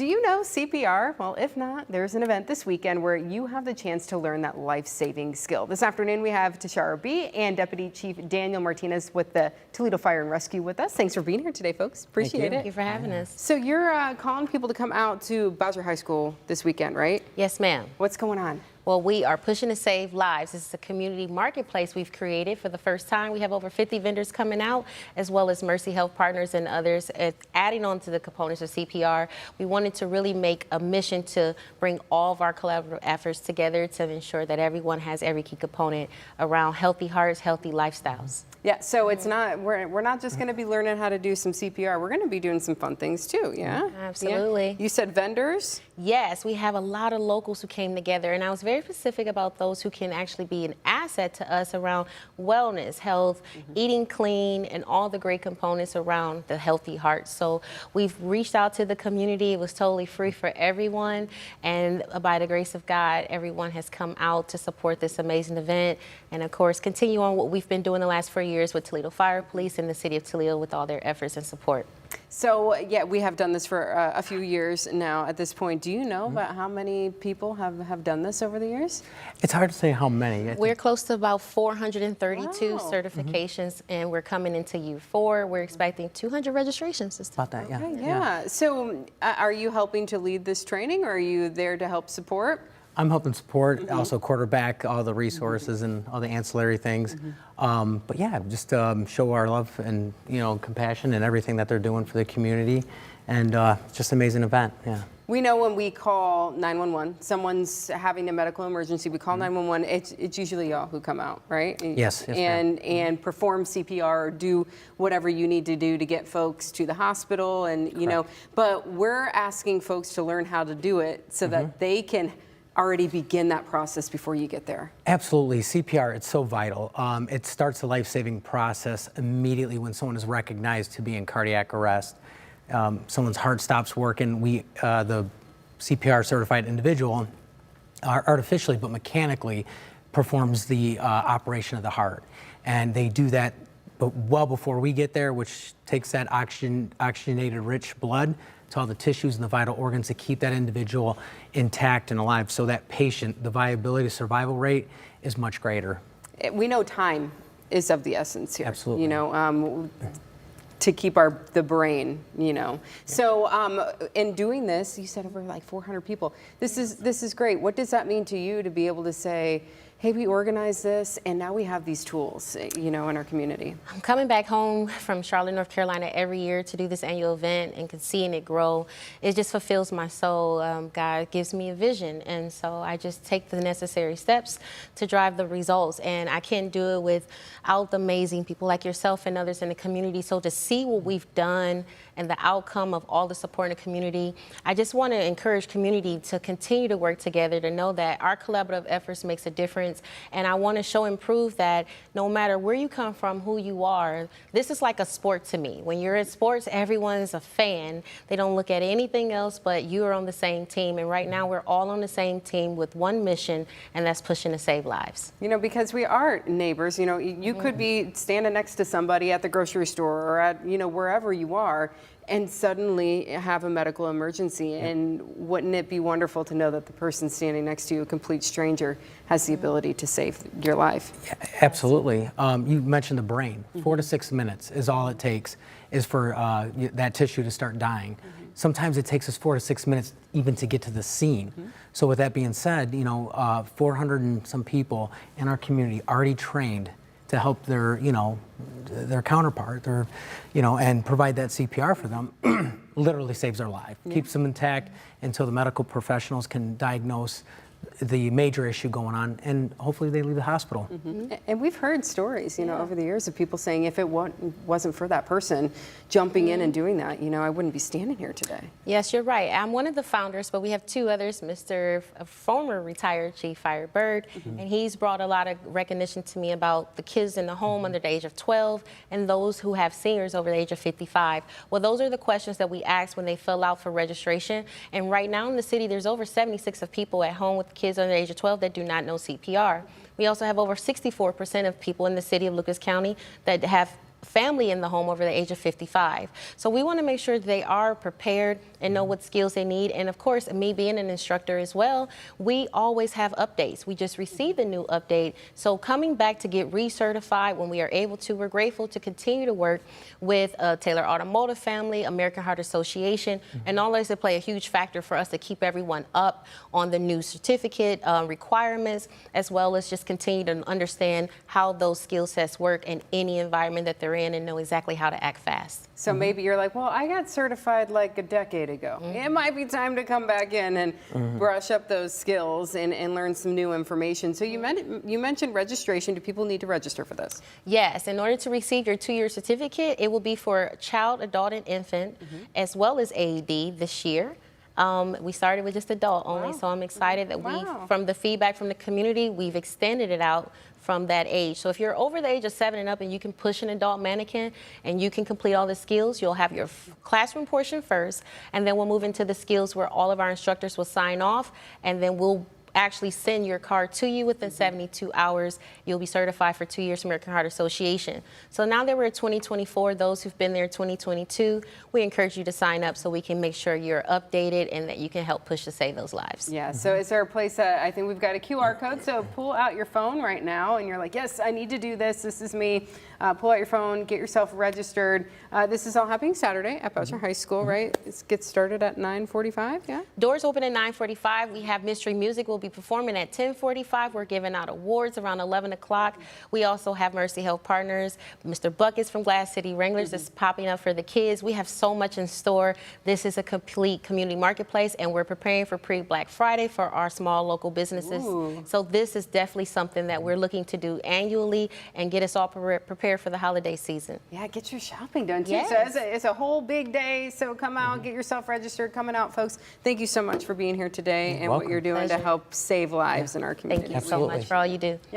Do you know CPR? Well, if not, there's an event this weekend where you have the chance to learn that life-saving skill. This afternoon, we have TaShara B and Deputy Chief Daniel Martinez with the Toledo Fire and Rescue with us. Thanks for being here today, folks. Appreciate it. Thank you for having us. So you're calling people to come out to Bowser High School this weekend, right? Yes, ma'am. What's going on? Well, we are pushing to save lives. This is a community marketplace we've created for the first time. We have over 50 vendors coming out, as well as Mercy Health Partners and others. Adding on to the components of CPR, we wanted to really make a mission to bring all of our collaborative efforts together to ensure that everyone has every key component around healthy hearts, healthy lifestyles. Yeah, so it's not, we're not just going to be learning how to do some CPR. We're going to be doing some fun things too, yeah? Absolutely. Yeah. You said vendors? Yes, we have a lot of locals who came together, and I was very specific about those who can actually be an asset to us around wellness, health, eating clean, and all the great components around the healthy heart. So we've reached out to the community. It was totally free for everyone, and by the grace of God, everyone has come out to support this amazing event, and of course, continue on what we've been doing the last 4 years with Toledo Fire Police and the City of Toledo with all their efforts and support. So, yeah, we have done this for a few years now at this point. Do you know about how many people have done this over the years? It's hard to say how many. We're close to about 432 Wow. certifications, and we're coming into year 4. We're expecting 200 registrations this time. About that, yeah. Okay, yeah. So, are you helping to lead this training, or are you there to help support? I'm helping support, also quarterback all the resources and all the ancillary things. But yeah, just show our love and compassion and everything that they're doing for the community, and it's just an amazing event. Yeah. We know when we call 911, someone's having a medical emergency. We call 911. It's usually y'all who come out, right? Yes. And perform CPR or do whatever you need to do to get folks to the hospital, and But we're asking folks to learn how to do it so that they can already begin that process before you get there. Absolutely. CPR, it's so vital. It starts the life-saving process immediately when someone is recognized to be in cardiac arrest. Someone's heart stops working. The CPR certified individual, artificially but mechanically, performs the operation of the heart. And they do that well before we get there, which takes that oxygenated rich blood to all the tissues and the vital organs to keep that individual intact and alive. So that patient, the viability survival rate is much greater. We know time is of the essence here. Absolutely. To keep the brain, So in doing this, you said over like 400 people. This is great. What does that mean to you to be able to say, hey, we organized this, and now we have these tools, in our community? I'm coming back home from Charlotte, North Carolina every year to do this annual event, and seeing it grow, it just fulfills my soul. God gives me a vision, and so I just take the necessary steps to drive the results, and I can't do it without the amazing people like yourself and others in the community. So to see what we've done and the outcome of all the support in the community, I just want to encourage community to continue to work together, to know that our collaborative efforts makes a difference. And I want to show and prove that no matter where you come from, who you are, this is like a sport to me. When you're in sports, everyone's a fan. They don't look at anything else, but you are on the same team. And right now we're all on the same team with one mission, and that's pushing to save lives. Because we are neighbors. You could be standing next to somebody at the grocery store or at, wherever you are, and suddenly have a medical emergency. And wouldn't it be wonderful to know that the person standing next to you, a complete stranger, has the ability to save your life? Yeah, absolutely. You mentioned the brain. 4 to 6 minutes is all it takes is for that tissue to start dying. Sometimes it takes us 4 to 6 minutes even to get to the scene. So with that being said, 400 and some people in our community already trained to help their counterpart, and provide that CPR for them, literally saves their life, keeps them intact until the medical professionals can diagnose the major issue going on, and hopefully they leave the hospital. And we've heard stories, over the years of people saying if it wasn't for that person jumping in and doing that, I wouldn't be standing here today. Yes, you're right. I'm one of the founders, but we have 2 others, Mr. Former retired Chief Fire Bird, and he's brought a lot of recognition to me about the kids in the home under the age of 12 and those who have seniors over the age of 55. Well, those are the questions that we ask when they fill out for registration. And right now in the city, there's over 76 of people at home with kids under the age of 12 that do not know CPR. We also have over 64% of people in the city of Lucas County that have family in the home over the age of 55. So we want to make sure they are prepared and know what skills they need. And of course, me being an instructor as well, we always have updates. We just received a new update. So coming back to get recertified when we are able to, we're grateful to continue to work with Taylor Automotive Family, American Heart Association, and all those that play a huge factor for us to keep everyone up on the new certificate requirements, as well as just continue to understand how those skill sets work in any environment that they're in and know exactly how to act fast. So maybe you're like, well, I got certified like a decade ago. It might be time to come back in and brush up those skills and learn some new information. So you mentioned registration. Do people need to register for this? Yes, in order to receive your 2-year certificate, it will be for child, adult, and infant, as well as AED this year. We started with just adult only, so I'm excited that from the feedback from the community, we've extended it out from that age. So if you're over the age of 7 and up and you can push an adult mannequin and you can complete all the skills, you'll have your classroom portion first, and then we'll move into the skills where all of our instructors will sign off, and then we'll actually send your card to you within 72 hours. You'll be certified for 2 years from American Heart Association. So now that we're at 2024, those who've been there 2022, we encourage you to sign up so we can make sure you're updated and that you can help push to save those lives. Yeah, so is there a place that I think we've got a QR code, so pull out your phone right now and you're like, yes, I need to do this. This is me. Pull out your phone, get yourself registered. This is all happening Saturday at Bowser High School, right? It gets started at 9:45, yeah? Doors open at 9:45. We have mystery music. We'll be performing at 10:45. We're giving out awards around 11 o'clock. We also have Mercy Health Partners. Mr. Buckets from Glass City Wranglers is popping up for the kids. We have so much in store. This is a complete community marketplace, and we're preparing for pre-Black Friday for our small local businesses. So this is definitely something that we're looking to do annually and get us all prepared for the holiday season. Yeah, get your shopping done too. Yes. So it's a whole big day. So come out, get yourself registered, coming out, folks. Thank you so much for being here today and what you're doing to help save lives in our community. Thank you so much for all you do. Yep.